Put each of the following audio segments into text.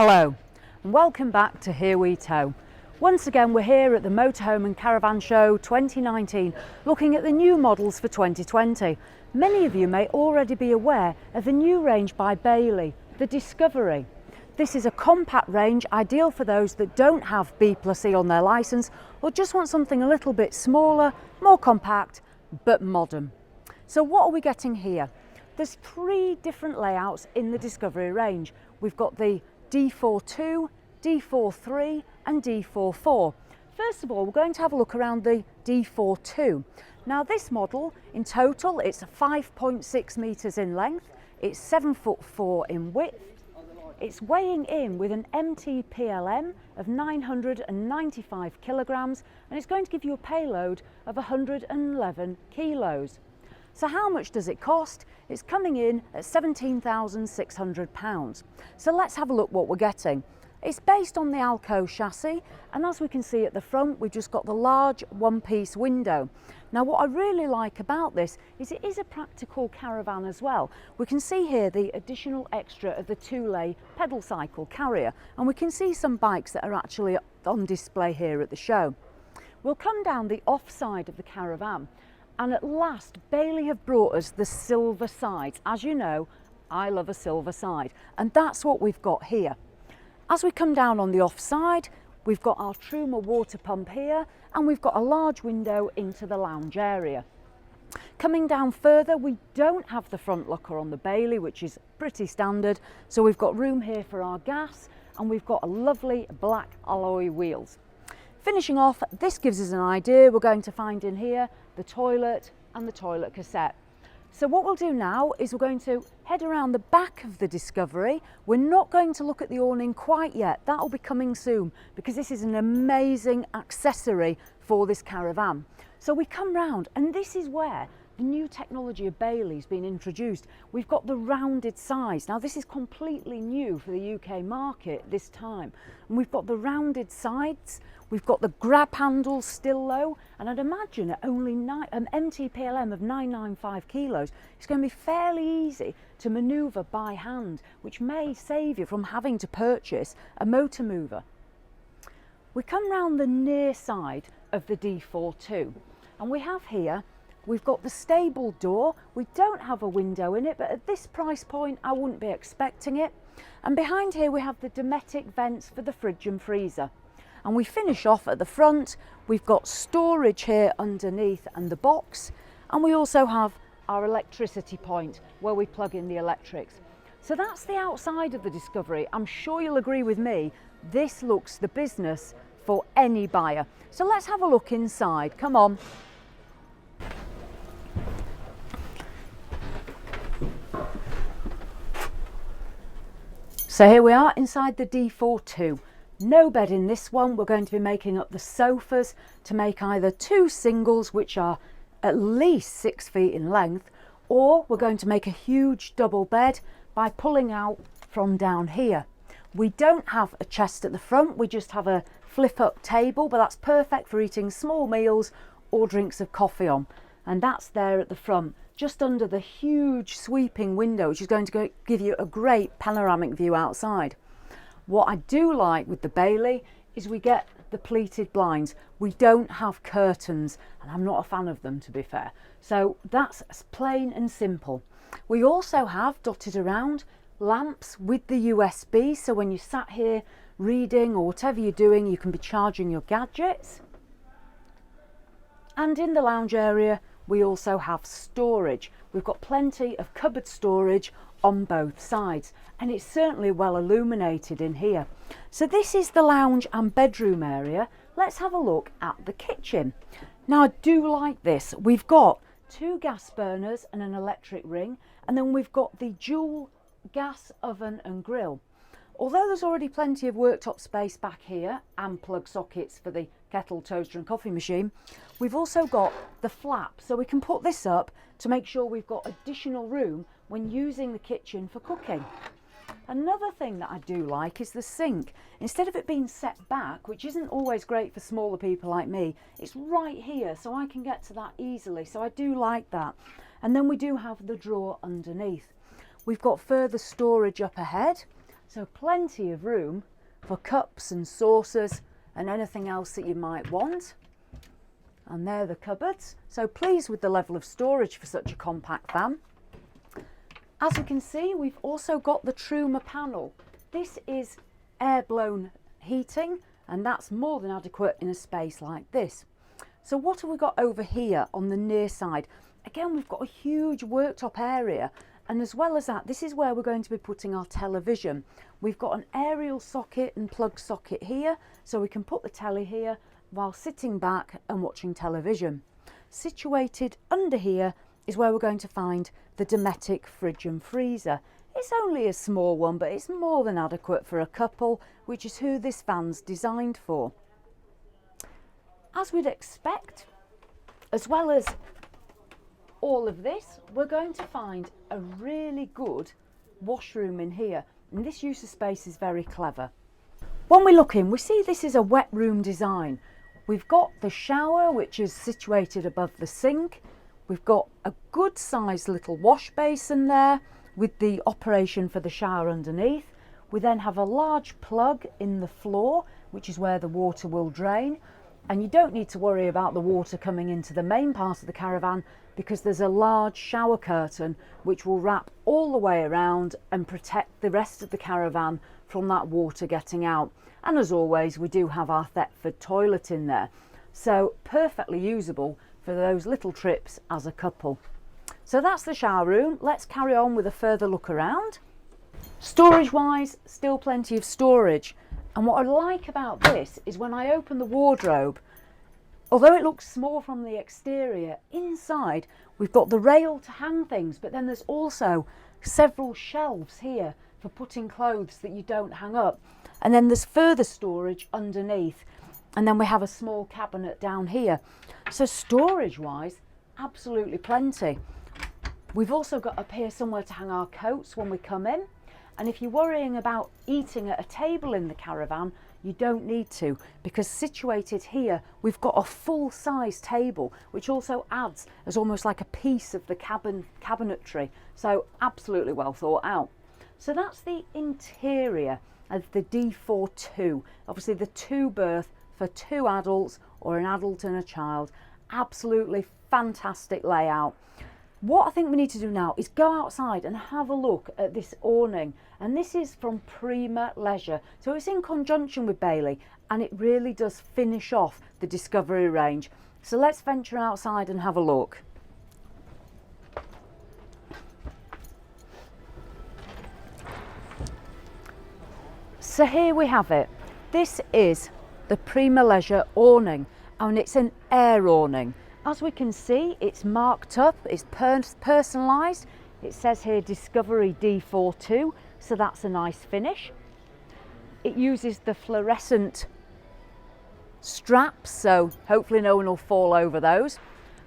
Hello and welcome back to Here We Tow. Once again we're here at the Motorhome and Caravan Show 2019 looking at the new models for 2020. Many of you may already be aware of the new range by Bailey, the Discovery. This is a compact range ideal for those that don't have B+E on their licence or just want something a little bit smaller, more compact but modern. So what are we getting here? There's three different layouts in the Discovery range. We've got the D42, D43 and D44. First of all, we're going to have a look around the D42. Now this model, in total, it's 5.6 metres in length, it's 7'4" in width, it's weighing in with an MTPLM of 995 kilograms and it's going to give you a payload of 111 kilos. So how much does it cost? It's coming in at £17,600. So let's have a look what we're getting. It's based on the Alco chassis, and as we can see at the front, we've just got the large one-piece window. Now what I really like about this is it is a practical caravan as well. We can see here the additional extra of the two-lay pedal cycle carrier, and we can see some bikes that are actually on display here at the show. We'll come down the off side of the caravan. And at last, Bailey have brought us the silver sides. As you know, I love a silver side, and that's what we've got here. As we come down on the off side, we've got our Truma water pump here, and we've got a large window into the lounge area. Coming down further, we don't have the front locker on the Bailey, which is pretty standard. So we've got room here for our gas, and we've got a lovely black alloy wheels. Finishing off, this gives us an idea. We're going to find in here the toilet and the toilet cassette. So what we'll do now is we're going to head around the back of the Discovery. We're not going to look at the awning quite yet. That will be coming soon because this is an amazing accessory for this caravan. So we come round and this is where the new technology of Bailey's been introduced. We've got the rounded sides. Now this is completely new for the UK market this time. And we've got the rounded sides, we've got the grab handles still low, and I'd imagine at only an MTPLM of 995 kilos, it's going to be fairly easy to manoeuvre by hand, which may save you from having to purchase a motor mover. We come round the near side of the D42 and we have here we've got the stable door. We don't have a window in it, but at this price point, I wouldn't be expecting it. And behind here, we have the Dometic vents for the fridge and freezer. And we finish off at the front. We've got storage here underneath and the box. And we also have our electricity point where we plug in the electrics. So that's the outside of the Discovery. I'm sure you'll agree with me. This looks the business for any buyer. So let's have a look inside. Come on. So here we are inside the D42. No bed in this one. We're going to be making up the sofas to make either two singles, which are at least 6 feet in length, or we're going to make a huge double bed by pulling out from down here. We don't have a chest at the front. We just have a flip up table, but that's perfect for eating small meals or drinks of coffee on. And that's there at the front, just under the huge sweeping window, which is going to give you a great panoramic view outside. What I do like with the Bailey is we get the pleated blinds. We don't have curtains, and I'm not a fan of them, to be fair. So that's plain and simple. We also have dotted around lamps with the USB, so when you're sat here reading or whatever you're doing, you can be charging your gadgets. And in the lounge area, we also have storage. We've got plenty of cupboard storage on both sides, and it's certainly well illuminated in here. So this is the lounge and bedroom area. Let's have a look at the kitchen. Now I do like this. We've got 2 gas burners and an electric ring, and then we've got the dual gas oven and grill. Although there's already plenty of worktop space back here and plug sockets for the kettle, toaster and coffee machine, we've also got the flap, so we can put this up to make sure we've got additional room when using the kitchen for cooking. Another thing that I do like is the sink. Instead of it being set back, which isn't always great for smaller people like me, it's right here so I can get to that easily, so I do like that. And then we do have the drawer underneath. We've got further storage up ahead, So plenty of room for cups and saucers and anything else that you might want. And there are the cupboards. So pleased with the level of storage for such a compact van. As you can see, we've also got the Prima panel. This is air-blown heating, and that's more than adequate in a space like this. So what have we got over here on the near side? Again, we've got a huge worktop area, and as well as that, this is where we're going to be putting our television. We've got an aerial socket and plug socket here, so we can put the telly here while sitting back and watching television. Situated under here is where we're going to find the Dometic fridge and freezer. It's only a small one, but it's more than adequate for a couple, which is who this van's designed for. As we'd expect, as well as all of this, we're going to find a really good washroom in here, and this use of space is very clever. When we look in, we see this is a wet room design. We've got the shower, which is situated above the sink. We've got a good sized little wash basin there with the operation for the shower underneath. We then have a large plug in the floor, which is where the water will drain. And you don't need to worry about the water coming into the main part of the caravan, because there's a large shower curtain which will wrap all the way around and protect the rest of the caravan from that water getting out. And as always, we do have our Thetford toilet in there, so perfectly usable for those little trips as a couple. So that's the shower room. Let's carry on with a further look around. Storage wise, still plenty of storage. And what I like about this is when I open the wardrobe, although it looks small from the exterior, inside we've got the rail to hang things, but then there's also several shelves here for putting clothes that you don't hang up. And then there's further storage underneath. And then we have a small cabinet down here. So storage wise, absolutely plenty. We've also got up here somewhere to hang our coats when we come in. And if you're worrying about eating at a table in the caravan, you don't need to, because situated here we've got a full-size table which also adds as almost like a piece of the cabinetry. So absolutely well thought out. So that's the interior of the D42. Obviously the two berth for two adults or an adult and a child. Absolutely fantastic layout. What I think we need to do now is go outside and have a look at this awning, and this is from Prima Leisure, so it's in conjunction with Bailey, and it really does finish off the Discovery range. So let's venture outside and have a look. So here we have it. This is the Prima Leisure awning, and it's an air awning. As we can see, it's marked up, it's personalised. It says here Discovery D42, so that's a nice finish. It uses the fluorescent straps, so hopefully no one will fall over those.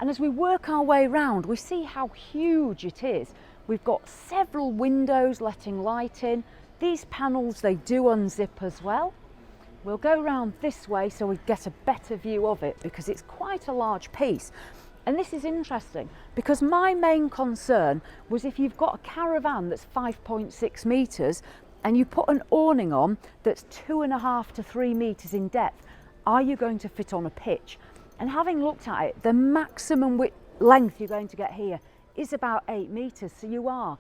And as we work our way around, we see how huge it is. We've got several windows letting light in. These panels, they do unzip as well. We'll go round this way so we get a better view of it, because it's quite a large piece. And this is interesting because my main concern was if you've got a caravan that's 5.6 metres and you put an awning on that's 2.5 to 3 metres in depth, are you going to fit on a pitch? And having looked at it, the maximum length you're going to get here is about 8 metres. So you are.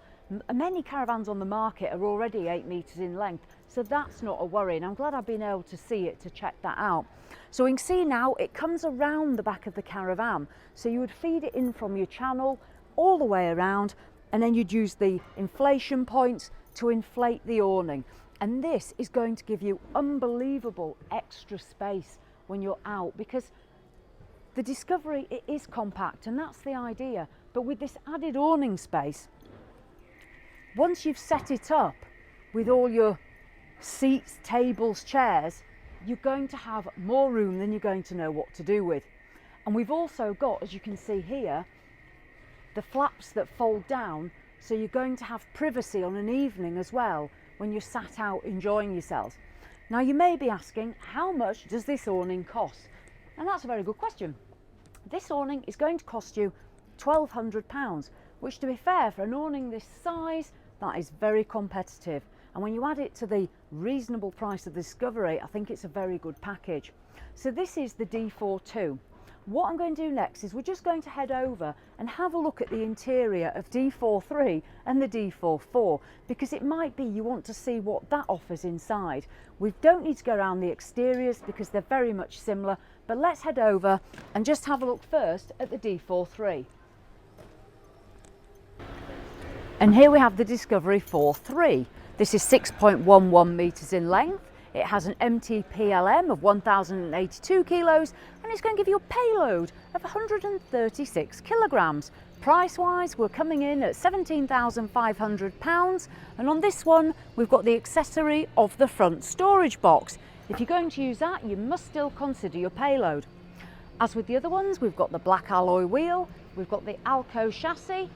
Many caravans on the market are already 8 metres in length, so that's not a worry, and I'm glad I've been able to see it to check that out. So we can see now it comes around the back of the caravan, so you would feed it in from your channel all the way around, and then you'd use the inflation points to inflate the awning. And this is going to give you unbelievable extra space when you're out, because the Discovery, it is compact, and that's the idea, but with this added awning space, once you've set it up with all your seats, tables, chairs, you're going to have more room than you're going to know what to do with. And we've also got, as you can see here, the flaps that fold down, so you're going to have privacy on an evening as well when you're sat out enjoying yourselves. Now you may be asking, how much does this awning cost? And that's a very good question. This awning is going to cost you £1,200, which, to be fair, for an awning this size, that is very competitive. and when you add it to the reasonable price of the Discovery, I think it's a very good package. So this is the D42. What I'm going to do next is we're just going to head over and have a look at the interior of D43 and the D44, because it might be you want to see what that offers inside. We don't need to go around the exteriors because they're very much similar, but let's head over and just have a look first at the D43. And here we have the Discovery 4.3. This is 6.11 metres in length. It has an MTPLM of 1,082 kilos, and it's going to give you a payload of 136 kilograms. Price wise, we're coming in at £17,500, and on this one we've got the accessory of the front storage box. If you're going to use that, you must still consider your payload. As with the other ones, we've got the black alloy wheel, we've got the Alco chassis,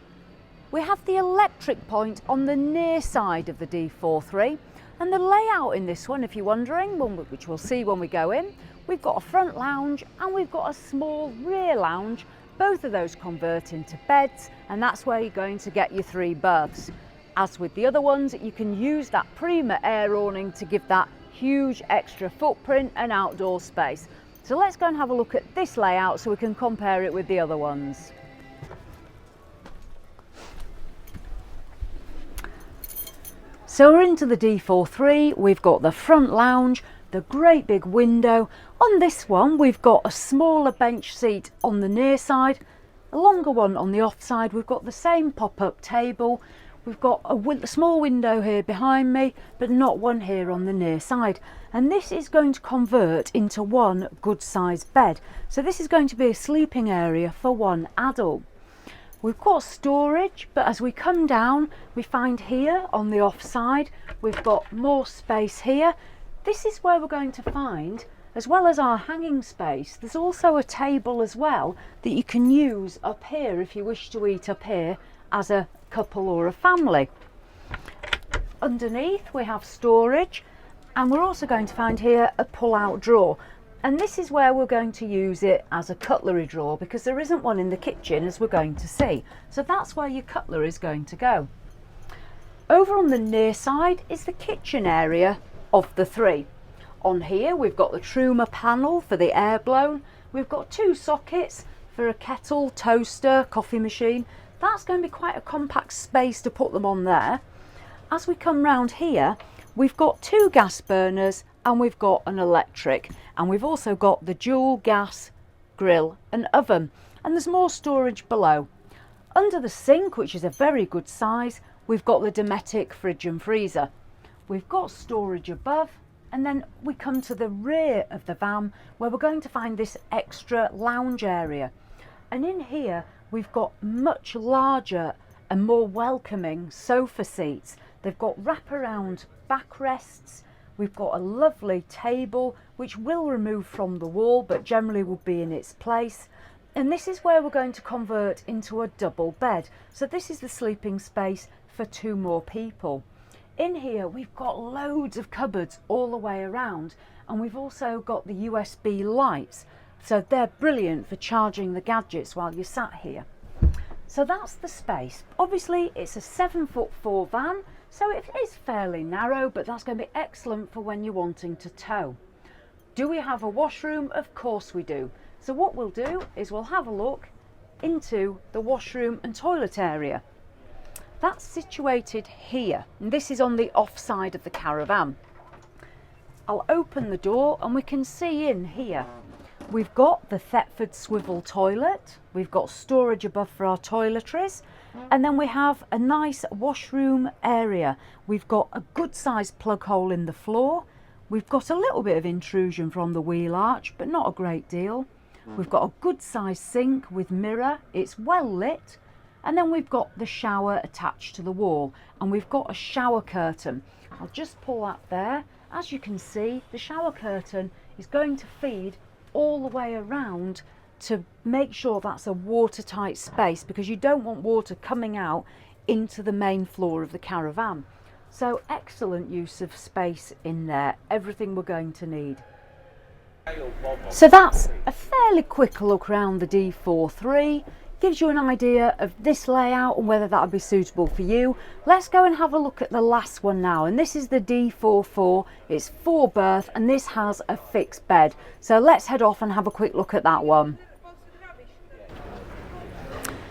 we have the electric point on the near side of the D43. And the layout in this one, if you're wondering, which we'll see when we go in, we've got a front lounge and we've got a small rear lounge. Both of those convert into beds, and that's where you're going to get your 3 berths. As with the other ones, you can use that Prima air awning to give that huge extra footprint and outdoor space. So let's go and have a look at this layout so we can compare it with the other ones. So we're into the D43, we've got the front lounge, the great big window. On this one we've got a smaller bench seat on the near side, a longer one on the off side. We've got the same pop-up table, we've got a small window here behind me, but not one here on the near side. And this is going to convert into one good sized bed. So this is going to be a sleeping area for one adult. We've got storage, but as we come down, we find here on the off side, we've got more space here. This is where we're going to find, as well as our hanging space, there's also a table as well that you can use up here if you wish to eat up here as a couple or a family. Underneath we have storage, and we're also going to find here a pull-out drawer. And this is where we're going to use it as a cutlery drawer, because there isn't one in the kitchen, as we're going to see. So that's where your cutlery is going to go. Over on the near side is the kitchen area of the 3. On here we've got the Truma panel for the air blown. We've got 2 sockets for a kettle, toaster, coffee machine. That's going to be quite a compact space to put them on there. As we come round here, we've got 2 gas burners and we've got an electric, and we've also got the dual gas grill and oven, and there's more storage below. Under the sink, which is a very good size, we've got the Dometic fridge and freezer. We've got storage above, and then we come to the rear of the van where we're going to find this extra lounge area. And in here we've got much larger and more welcoming sofa seats. They've got wraparound backrests. We've got a lovely table which will remove from the wall but generally will be in its place. And this is where we're going to convert into a double bed. So this is the sleeping space for 2 more people. In here we've got loads of cupboards all the way around, and we've also got the USB lights. So they're brilliant for charging the gadgets while you're sat here. So that's the space. Obviously it's a 7'4" van, so it is fairly narrow, but that's going to be excellent for when you're wanting to tow. Do we have a washroom? Of course we do. So what we'll do is we'll have a look into the washroom and toilet area. That's situated here, and this is on the off side of the caravan. I'll open the door and we can see in here. We've got the Thetford swivel toilet, we've got storage above for our toiletries, and then we have a nice washroom area. We've got a good sized plug hole in the floor. We've got a little bit of intrusion from the wheel arch, but not a great deal. We've got a good sized sink with mirror, it's well lit, and then we've got the shower attached to the wall, and we've got a shower curtain. I'll just pull that there. As you can see, the shower curtain is going to feed all the way around to make sure that's a watertight space, because you don't want water coming out into the main floor of the caravan. So excellent use of space in there, everything we're going to need. So that's a fairly quick look around the D43. gives you an idea of this layout and whether that would be suitable for you. Let's go and have a look at the last one now, and this is the D44. It's 4 berth and this has a fixed bed. So let's head off and have a quick look at that one.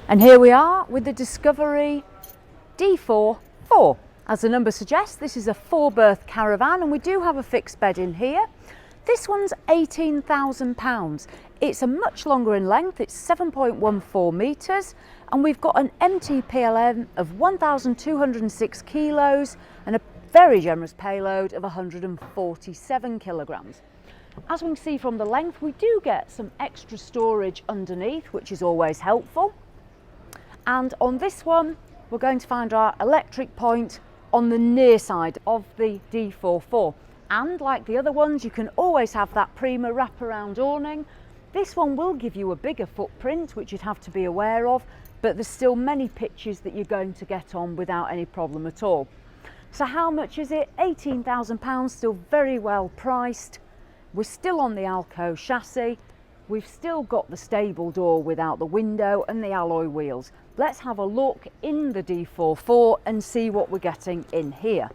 And here we are with the Discovery D44. As the number suggests, this is a 4 berth caravan and we do have a fixed bed in here. This one's £18,000. It's a much longer in length, it's 7.14 metres, and we've got an MTPLM of 1,206 kilos and a very generous payload of 147 kilograms. As we can see from the length, we do get some extra storage underneath, which is always helpful. And on this one, we're going to find our electric point on the near side of the D44. And like the other ones, you can always have that Prima wraparound awning. This one will give you a bigger footprint, which you'd have to be aware of, but there's still many pitches that you're going to get on without any problem at all. So how much is it? £18,000, still very well priced. We're still on the Alco chassis. We've still got the stable door without the window and the alloy wheels. Let's have a look in the D44 and see what we're getting in here.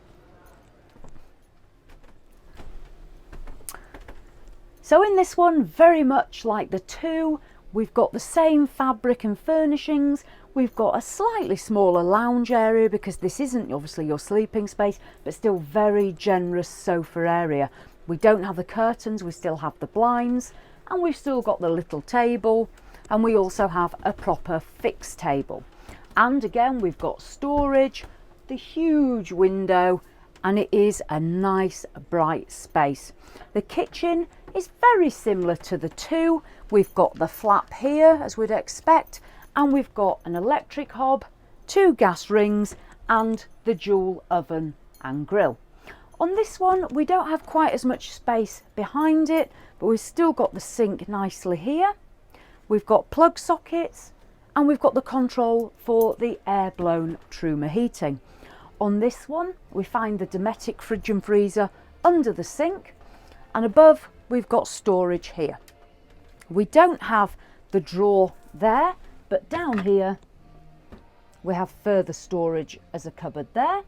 So in this one, very much like the two, we've got the same fabric and furnishings. We've got a slightly smaller lounge area because this isn't obviously your sleeping space, but still very generous sofa area. We don't have the curtains, we still have the blinds, and we've still got the little table, and we also have a proper fixed table. And again, we've got storage, the huge window, and it is a nice bright space. The kitchen is very similar to the two. We've got the flap here as we'd expect, and we've got an electric hob, 2 gas rings and the dual oven and grill. On this one we don't have quite as much space behind it, but we've still got the sink nicely here. We've got plug sockets and we've got the control for the air blown Truma heating. On this one we find the Dometic fridge and freezer under the sink, and above we've got storage here. We don't have the drawer there, but down here we have further storage as a cupboard there.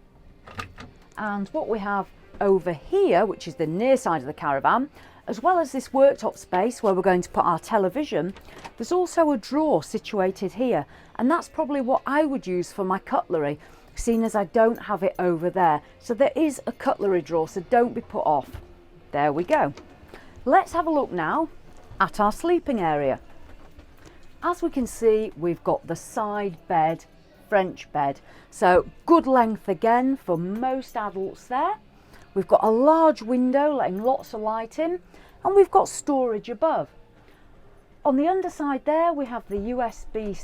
And what we have over here, which is the near side of the caravan, as well as this worktop space where we're going to put our television, there's also a drawer situated here, and that's probably what I would use for my cutlery, seeing as I don't have it over there. So there is a cutlery drawer, so don't be put off. There we go. Let's have a look now at our sleeping area. As we can see, we've got the side bed, French bed, so good length again for most adults there. We've got a large window letting lots of light in, and we've got storage above. On the underside there we have the USB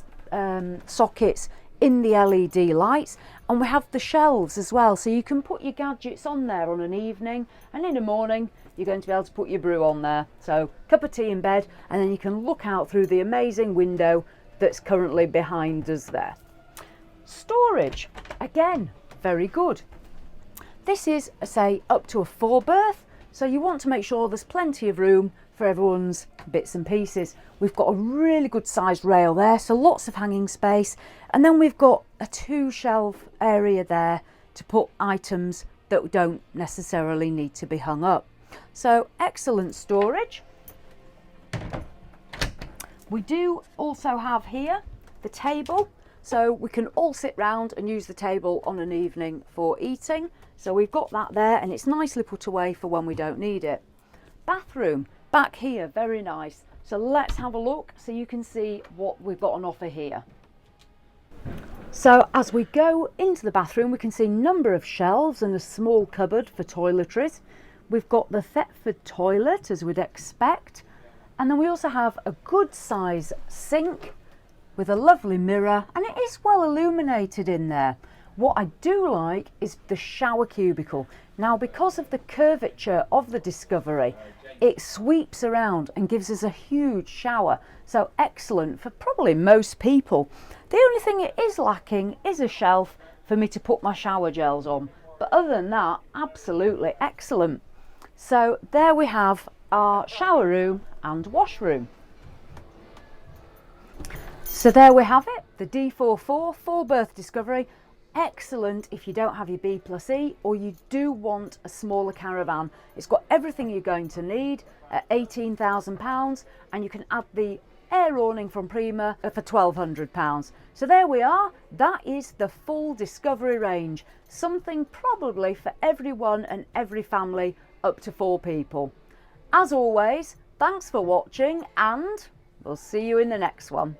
sockets in the LED lights, and we have the shelves as well, so you can put your gadgets on there on an evening, and in the morning you're going to be able to put your brew on there. So cup of tea in bed, and then you can look out through the amazing window that's currently behind us there. Storage, again, very good. This is, say, up to a 4 berth, so you want to make sure there's plenty of room for everyone's bits and pieces. We've got a really good sized rail there, so lots of hanging space, and then we've got a 2 shelf area there to put items that don't necessarily need to be hung up. So excellent storage. We do also have here the table, so we can all sit round and use the table on an evening for eating. So we've got that there, and it's nicely put away for when we don't need it. Bathroom back here, very nice. So let's have a look so you can see what we've got on offer here. So as we go into the bathroom, we can see a number of shelves and a small cupboard for toiletries. We've got the Thetford toilet as we'd expect, and then we also have a good size sink with a lovely mirror, and it is well illuminated in there. What I do like is the shower cubicle. Now, because of the curvature of the Discovery, it sweeps around and gives us a huge shower, so excellent for probably most people. The only thing it is lacking is a shelf for me to put my shower gels on, but other than that, absolutely excellent. So there we have our shower room and washroom. So there we have it, the D44 4-berth Discovery. Excellent if you don't have your B plus E or you do want a smaller caravan. It's got everything you're going to need at £18,000, and you can add the air awning from Prima for £1,200. So there we are, that is the full Discovery range. Something probably for everyone and every family up to 4 people. As always, thanks for watching and we'll see you in the next one.